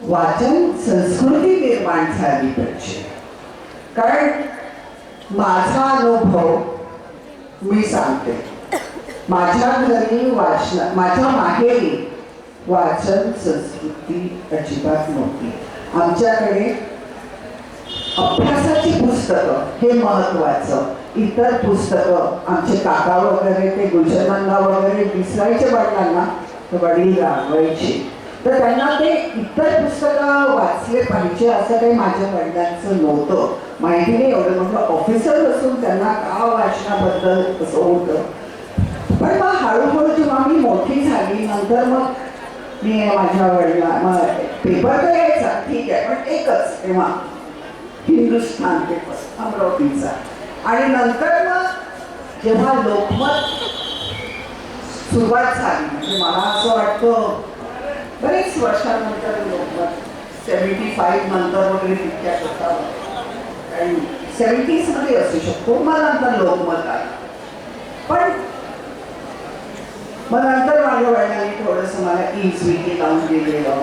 वाचन संस्कृती निर्माण झाली पाहिजे. कारण माझा अनुभव मी सांगते, माझ्या घरी माझ्या माहेरी वाचन संस्कृती अजिबात नव्हती. आमच्याकडे अभ्यासाची पुस्तकं हे महत्वाचं, इतर पुस्तकं आमचे काका वगैरे ते गुलशनांना वगैरे दिसायचे वडिलांना, तर वडील रागवायचे, तर त्यांना ते इतर पुस्तकं वाचले पाहिजे असं काही माझ्या वडिलांचं नव्हतं. माहिती नाही एवढं मोठं ऑफिसर असून त्यांना का वाचनाबद्दल असं होतं. पण मग हळूहळू जेव्हा मी मोठी झाली नंतर मग मी माझ्या वडिला पेपर तर यायचा ठीक आहे, पण एकच तेव्हा हिंदुस्थान पेपर अमरावतीचा. आणि नंतर मग जेव्हा लोकमत सुरुवात झाली, म्हणजे मला असं वाटतं बरेच वर्षानंतर लोकमत 75 नंतर वगैरे तितक्यात होता आणि 70s मध्ये असू शकतो, मग नंतर लोकमत आलं. पण मग नंतर माझ्या वडिलांनी थोडंसं मला ईज विकी लावून दिलेलं,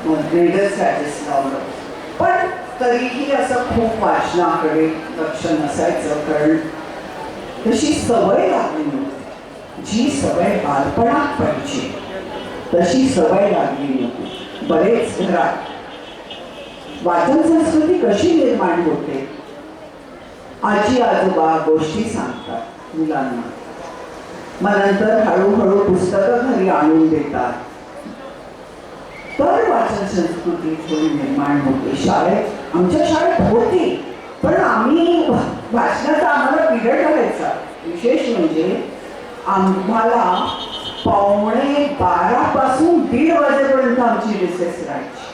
मग रीडर्स डायजेस्ट लावलं. पण तरीही असं खूप वाचनाकडे लक्ष नसायचं, कारण तशी सवय लागली नव्हती. जी सवय बालपणात पाहिजे तशी सवय लागली नव्हती. बरेच घरात वाचन संस्कृती कशी निर्माण होते, आजी आजोबा गोष्टी सांगतात मुलांना, मग नंतर हळूहळू पुस्तकं घरी आणून देतात, तर वाचन संस्कृती थोडी निर्माण होते. शाळेत आमच्या शाळेत होती, पण आम्ही वाचनाचा आम्हाला पिरियड घालायचा. विशेष म्हणजे आम्हाला 11:45 पासून 1:30 वाजेपर्यंत आमची रिसेस राहायची.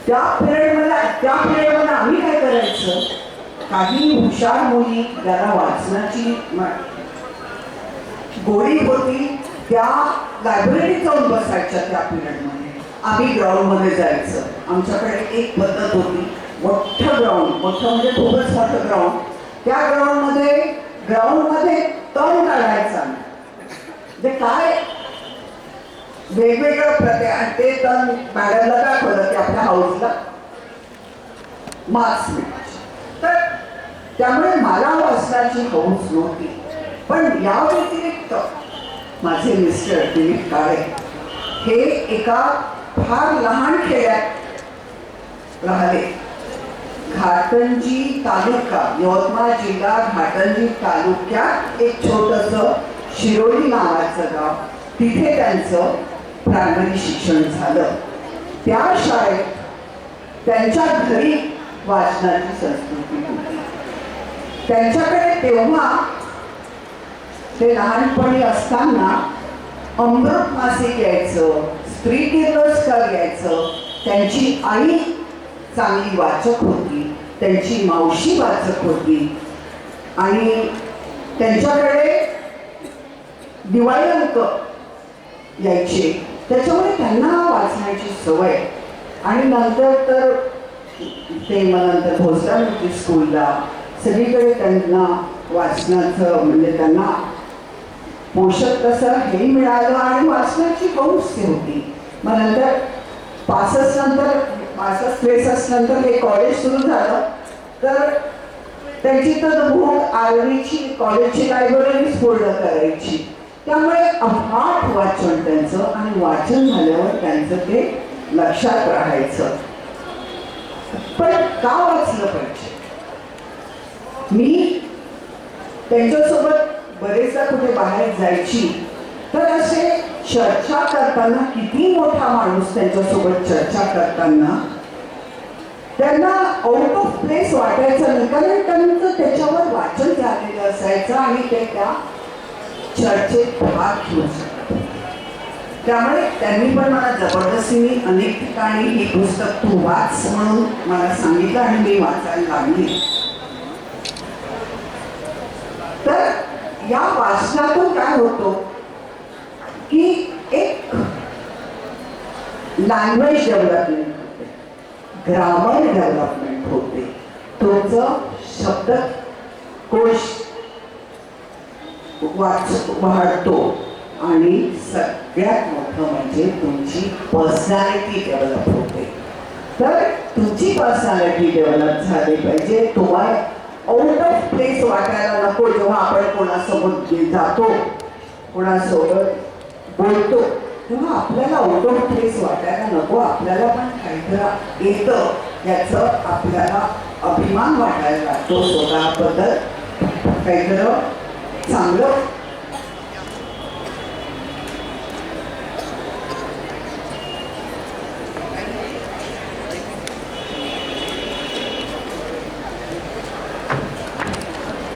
त्या पिरियडमध्ये आम्ही काय करायचं, काही हुशार मुली ज्याला वाचनाची गोडी होती त्या लायब्ररीत जाऊन बसायच्या. त्या पिरियडमध्ये आम्ही ग्राउंडमध्ये जायचं. आमच्याकडे एक पद्धत होती, मोठं ग्राउंड, मोठं म्हणजे खूपच मोठं ग्राउंड. त्या ग्राउंडमध्ये तण काढायचा, म्हणजे काय वेगवेगळं प्रकार, ते तण मॅडमला दाखवलं की आपल्या हाऊसला मार्क्स मिळायचे. तर त्यामुळे मला वाचनाची हौस नव्हती. पण या व्यतिरिक्त माझे मिस्टर दिलीप काळे हे एका फार लहान खेड्यात राहिले. घाटंजी तालुका, यवतमाळ जिल्हा घाटंजी तालुक्यात एक छोटंसं शिरोली नावाचं गाव, तिथे त्यांचं प्रायमरी शिक्षण झालं. त्या शाळेत त्यांच्या घरी वाचनाची संस्कृती होती. त्यांच्याकडे तेव्हा ते लहानपणी असताना अमृत मासिक यायचं, स्त्री किर्लोस्कर यायचं. त्यांची आई चांगली वाचक होती, त्यांची मावशी वाचक होती आणि त्यांच्याकडे दिवाळी अंक यायचे, त्याच्यामुळे त्यांना वाचण्याची सवय. आणि नंतर तर ते मग नंतर भोसरी स्कूलला सगळीकडे त्यांना वाचनाचं म्हणजे त्यांना पोषक तसं हे मिळालं आणि वाचनाची हौस होती. मग नंतर 65-63 नंतर हे कॉलेज सुरू झालं, तर त्यांची तर भूक आर्मीची कॉलेजची लायब्ररीच पूर्ण करायची. त्यामुळे अफाट वाचन त्यांचं, आणि वाचन झाल्यावर त्यांचं ते लक्षात राहायचं. पण का वाचलं पाहिजे, मी त्यांच्यासोबत बरेचदा कुठे बाहेर जायची, तर असे चर्चा करताना किती मोठा माणूस त्यांच्यासोबत चर्चा करताना त्यांना आउट ऑफ प्लेस वाटायचं नाही, कारण त्यांचं त्याच्यावर वाचन झालेलं असायचं आणि ते त्या चर्चेत भाग घेऊ शकतात. त्यामुळे त्यांनी पण मला जबरदस्तीने अनेक ठिकाणी ही पुस्तक तू वाच म्हणून मला सांगितलं आणि मी वाचायला लागली. तर या वाचनातून काय होतो की एक लँग्वेज डेव्हलपमेंट होते, ग्रामर डेव्हलपमेंट होते, तुमचं शब्दकोश वाढतो आणि सगळ्यात मोठं म्हणजे तुमची पर्सनॅलिटी डेव्हलप होते. तर तुमची पर्सनॅलिटी डेव्हलप झाली पाहिजे. तुम्हाला आउट ऑफ प्लेस वाटायला नको जेव्हा आपण कोणासोबत जातो, कोणासोबत बोलतो, तेव्हा आपल्याला आउट ऑफ प्लेस वाटायला नको. आपल्याला पण काहीतरी येतं याचं आपल्याला अभिमान वाटायला लागतो. स्वतःबद्दल काहीतरी चांगलं